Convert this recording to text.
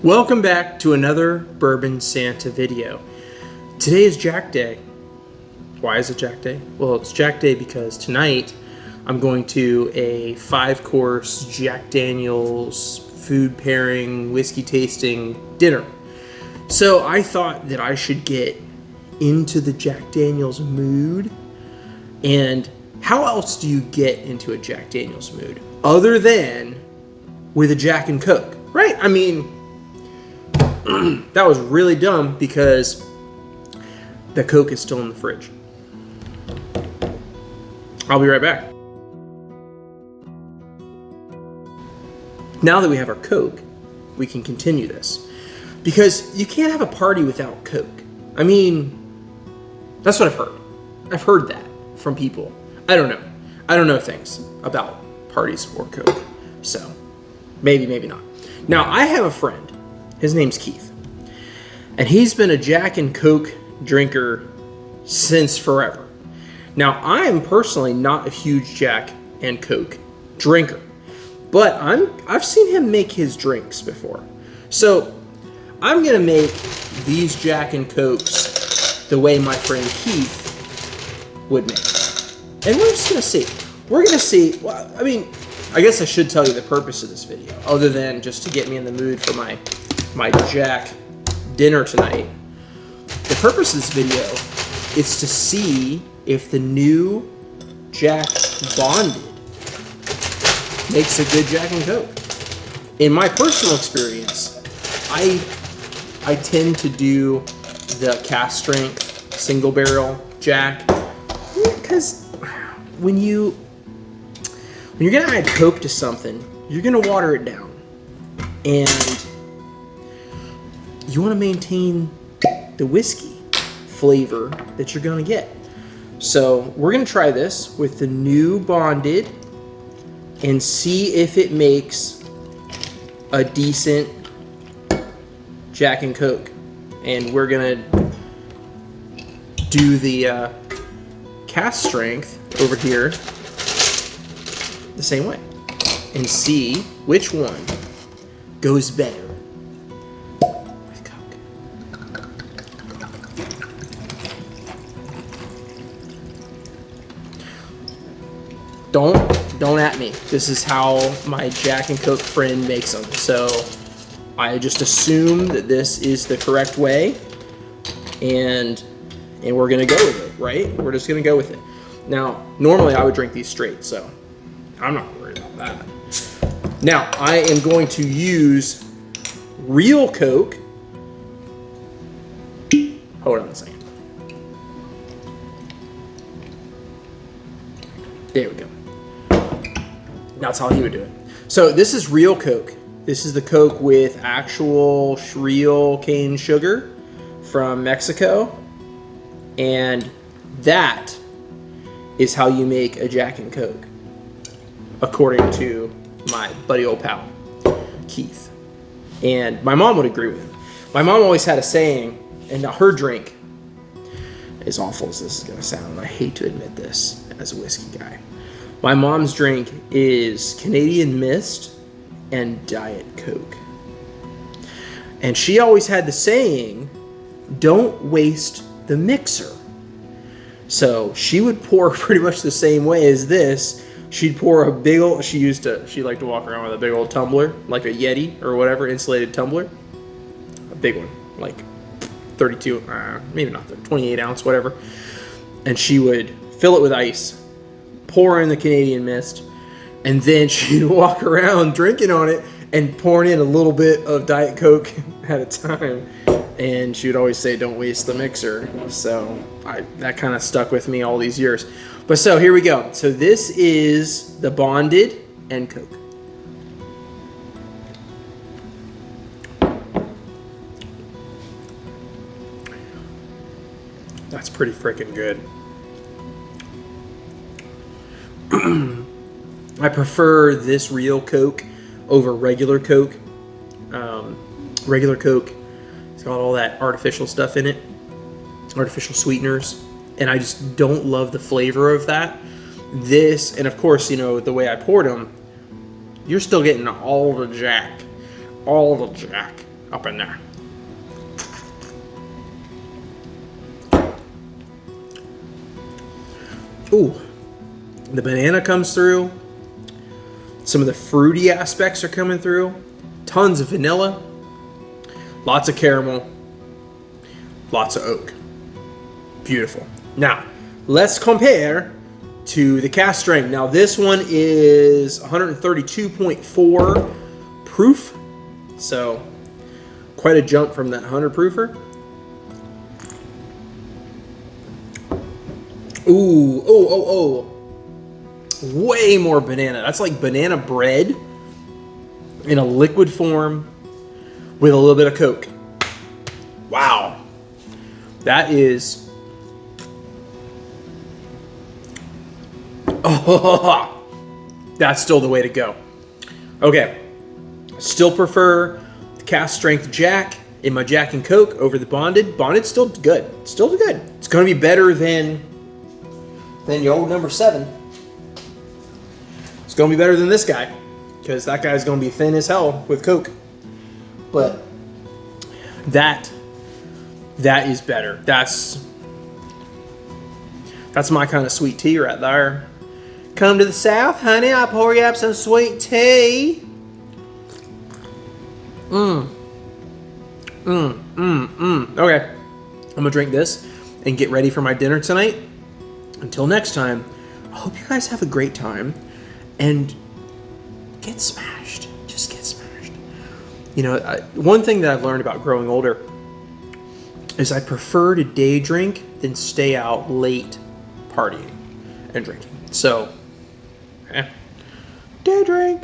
Welcome back to another Bourbon Santa video. Today is Jack Day. Why is it Jack Day? Well, it's Jack Day because tonight I'm going to a 5-course Jack Daniel's food pairing, whiskey tasting dinner. So I thought that I should get into the Jack Daniel's mood. And how else do you get into a Jack Daniel's mood other than with a Jack and Coke, right? I mean, that was really dumb because the Coke is still in the fridge. I'll be right back. Now that we have our Coke, we can continue this. Because you can't have a party without Coke. I mean, that's what I've heard. I've heard that from people. I don't know. I don't know things about parties or Coke. So, maybe not. Now, I have a friend. His name's Keith. And he's been a Jack and Coke drinker since forever. Now, I am personally not a huge Jack and Coke drinker. But I've seen him make his drinks before. So, I'm going to make these Jack and Cokes the way my friend Keith would make them. And we're just going to see. We're going to see, well, I mean, I guess I should tell you the purpose of this video, other than just to get me in the mood for my Jack dinner tonight. The purpose of this video is to see if the new Jack Bonded makes a good Jack and Coke. In my personal experience, I tend to do the cast strength single barrel Jack because when you're gonna add Coke to something, you're gonna water it down, and you want to maintain the whiskey flavor that you're gonna get. So we're gonna try this with the new Bonded and see if it makes a decent Jack and Coke. And we're gonna do the cast strength over here the same way and see which one goes better with Coke. Don't at me. This is how my Jack and Coke friend makes them. So I just assume that this is the correct way, and we're gonna go with it, right? We're just gonna go with it. Now, normally I would drink these straight, so I'm not worried about that. Now, I am going to use real Coke. Hold on a second. There we go. That's how he would do it. So this is real Coke. This is the Coke with actual real cane sugar from Mexico. And that is how you make a Jack and Coke, according to my buddy old pal, Keith. And my mom would agree with him. My mom always had a saying, and her drink, as awful as this is going to sound, and I hate to admit this as a whiskey guy, my mom's drink is Canadian Mist and Diet Coke. And she always had the saying, don't waste the mixer. So she would pour pretty much the same way as this. She'd pour a big old, she liked to walk around with a big old tumbler, like a Yeti or whatever, insulated tumbler. A big one, like 32, maybe not 30, 28 ounce, whatever. And she would fill it with ice, pour in the Canadian Mist, and then she'd walk around drinking on it and pouring in a little bit of Diet Coke at a time. And she would always say, don't waste the mixer. So that kind of stuck with me all these years. But so here we go. So this is the Bonded and Coke. That's pretty freaking good. I prefer this real Coke over regular Coke. Regular Coke, it's got all that artificial stuff in it, artificial sweeteners, and I just don't love the flavor of that. This, and of course, you know, the way I poured them, you're still getting all the Jack up in there. Ooh, the banana comes through. Some of the fruity aspects are coming through. Tons of vanilla. Lots of caramel. Lots of oak. Beautiful. Now, let's compare to the cask strength. Now, this one is 132.4 proof. So, quite a jump from that 100 proofer. Ooh, oh. Way more banana. That's like banana bread in a liquid form with a little bit of Coke. Wow. That is... Oh, that's still the way to go. Okay. Still prefer the cask strength Jack in my Jack and Coke over the bonded. Bonded's still good. Still good. It's going to be better than your old number 7. It's going to be better than this guy, because that guy's going to be thin as hell with Coke. But that is better. That's my kind of sweet tea right there. Come to the South, honey. I'll pour you up some sweet tea. Okay. I'm going to drink this and get ready for my dinner tonight. Until next time, I hope you guys have a great time and get smashed. Just get smashed. You know, one thing that I've learned about growing older is I prefer to day drink than stay out late partying and drinking. So, day drink.